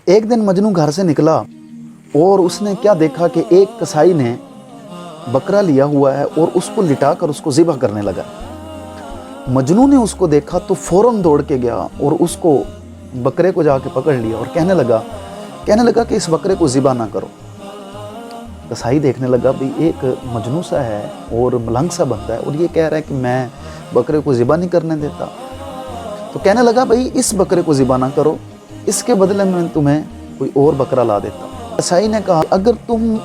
ایک دن مجنو گھر سے نکلا اور اس نے کیا دیکھا کہ ایک کسائی نے بکرا لیا ہوا ہے اور اس کو لٹا کر اس کو ذبح کرنے لگا۔ مجنو نے اس کو دیکھا تو فوراً دوڑ کے گیا اور اس کو بکرے کو جا کے پکڑ لیا اور کہنے لگا کہ اس بکرے کو ذبح نہ کرو۔ کسائی دیکھنے لگا بھی ایک مجنو سا ہے اور ملنگ سا بنتا ہے اور یہ کہہ رہا ہے کہ میں بکرے کو ذبح نہیں کرنے دیتا، تو کہنے لگا بھائی اس بکرے کو ذبح نہ کرو، اس کے بدلے میں تمہیں کوئی اور بکرا لا دیتا۔ کسائی نے کہا اگر تم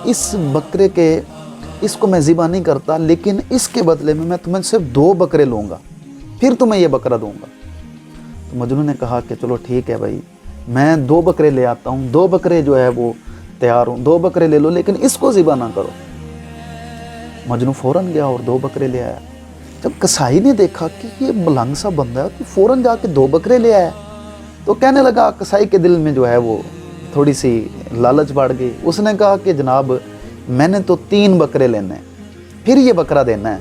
اس کو میں ذبح نہیں کرتا لیکن اس کے بدلے میں تمہیں صرف 2 بکرے لوں گا، پھر تمہیں یہ بکرا دوں گا۔ تو مجنو نے کہا کہ چلو ٹھیک ہے بھائی، میں 2 بکرے لے آتا ہوں، 2 بکرے جو ہے وہ تیار ہوں، 2 بکرے لے لو لیکن اس کو ذبح نہ کرو۔ مجنو فوراً گیا اور 2 بکرے لے آیا۔ جب کسائی نے دیکھا کہ یہ ملنگ سا بندہ ہے تو فوراً جا کے 2 بکرے لے آیا، تو کہنے لگا، کسائی کے دل میں جو ہے وہ تھوڑی سی لالچ بڑھ گئی۔ اس نے کہا کہ جناب میں نے تو 3 بکرے لینے ہیں، پھر یہ بکرا دینا ہے۔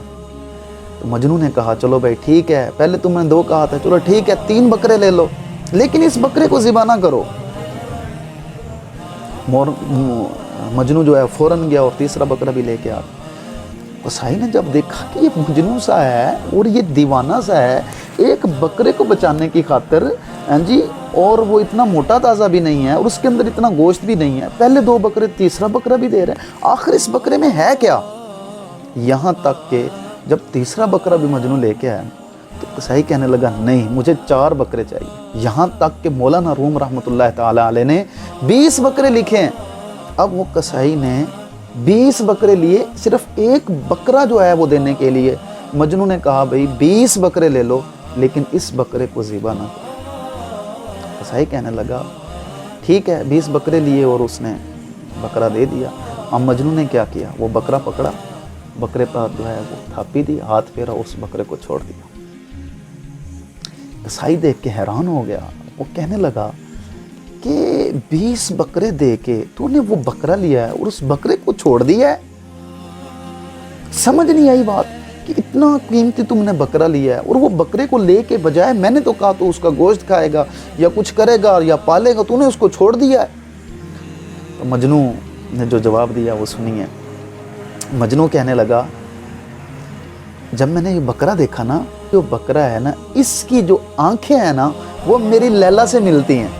تو مجنو نے کہا چلو بھائی ٹھیک ہے، پہلے تم نے 2 کہا تھا، چلو ٹھیک ہے 3 بکرے لے لو لیکن اس بکرے کو ذبح نہ کرو۔ مجنو جو ہے فوراً گیا اور تیسرا بکرا بھی لے کے آ گیا۔ کسائی نے جب دیکھا کہ یہ مجنو سا ہے اور یہ دیوانہ سا ہے، ایک بکرے کو بچانے کی خاطر اور وہ اتنا موٹا تازہ بھی نہیں ہے اور اس کے اندر اتنا گوشت بھی نہیں ہے، پہلے 2 بکرے تیسرا بکرا بھی دے رہے ہیں، آخر اس بکرے میں ہے کیا؟ یہاں تک کہ جب تیسرا بکرا بھی مجنو لے کے آیا تو کسائی کہنے لگا نہیں مجھے 4 بکرے چاہیے، یہاں تک کہ مولانا روم رحمۃ اللہ تعالی علیہ نے 20 بکرے لکھے ہیں۔ اب وہ کسائی نے 20 بکرے لیے، صرف 1 بکرا جو ہے وہ دینے کے لیے مجنو نے کہا بھئی 20 بکرے لے لو لیکن اس بکرے کو ذبح نہ کرو۔ کسائی کہنے لگا ٹھیک ہے، 20 بکرے لیے اور اس نے بکرا دے دیا۔ اب مجنو نے کیا کیا، وہ بکرا پکڑا، بکرے پر جو ہے وہ تھاپی دی، ہاتھ پھیرا، اس بکرے کو چھوڑ دیا۔ کسائی دیکھ کے حیران ہو گیا، وہ کہنے لگا کہ 20 بکرے دے کے تو نے وہ بکرا لیا ہے اور اس بکرے کو چھوڑ دیا ہے۔ سمجھ نہیں آئی بات کہ اتنا قیمتی تم نے بکرا لیا ہے اور وہ بکرے کو لے کے بجائے میں نے تو کہا تو اس کا گوشت کھائے گا یا کچھ کرے گا یا پالے گا، تو نے اس کو چھوڑ دیا ہے۔ تو مجنو نے جو جواب دیا وہ سنیے۔ مجنو کہنے لگا جب میں نے یہ بکرا دیکھا نا، جو بکرا ہے نا اس کی جو آنکھیں ہیں نا وہ میری لیلا سے ملتی ہیں،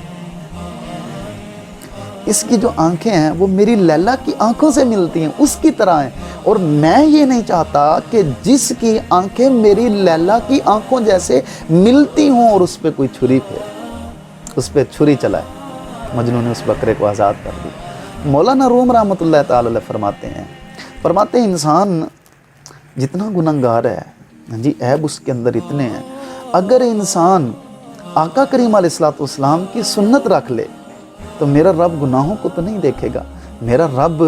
اس کی جو آنکھیں ہیں وہ میری لیلا کی آنکھوں سے ملتی ہیں، اس کی طرح ہیں، اور میں یہ نہیں چاہتا کہ جس کی آنکھیں میری لیلا کی آنکھوں جیسے ملتی ہوں اور اس پہ کوئی چھری پھیرے، اس پہ چھری چلائے۔ مجنو نے اس بکرے کو آزاد کر دیا۔ مولانا روم رحمۃ اللہ تعالی علیہ فرماتے ہیں انسان جتنا گنہگار ہے عیب اس کے اندر اتنے ہیں، اگر انسان آقا کریم علیہ السلام کی سنت رکھ لے تو میرا رب گناہوں کو تو نہیں دیکھے گا، میرا رب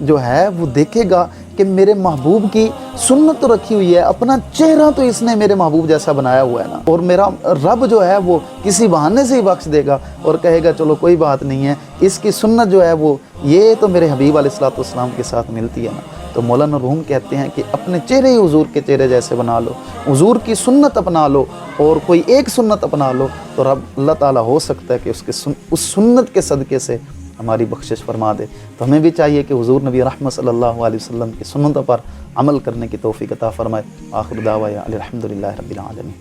جو ہے وہ دیکھے گا کہ میرے محبوب کی سنت تو رکھی ہوئی ہے، اپنا چہرہ تو اس نے میرے محبوب جیسا بنایا ہوا ہے نا، اور میرا رب جو ہے وہ کسی بہانے سے ہی بخش دے گا اور کہے گا چلو کوئی بات نہیں ہے، اس کی سنت جو ہے وہ یہ تو میرے حبیب علیہ السلام کے ساتھ ملتی ہے نا۔ تو مولانا روم کہتے ہیں کہ اپنے چہرے ہی حضور کے چہرے جیسے بنا لو، حضور کی سنت اپنا لو اور کوئی ایک سنت اپنا لو تو رب اللہ تعالیٰ ہو سکتا ہے کہ اس سنت کے صدقے سے ہماری بخشش فرما دے۔ تو ہمیں بھی چاہیے کہ حضور نبی رحمت صلی اللہ علیہ وسلم کی سنتوں پر عمل کرنے کی توفیق عطا فرمائے۔ آخر دعوانا الحمدللہ رب العالمین۔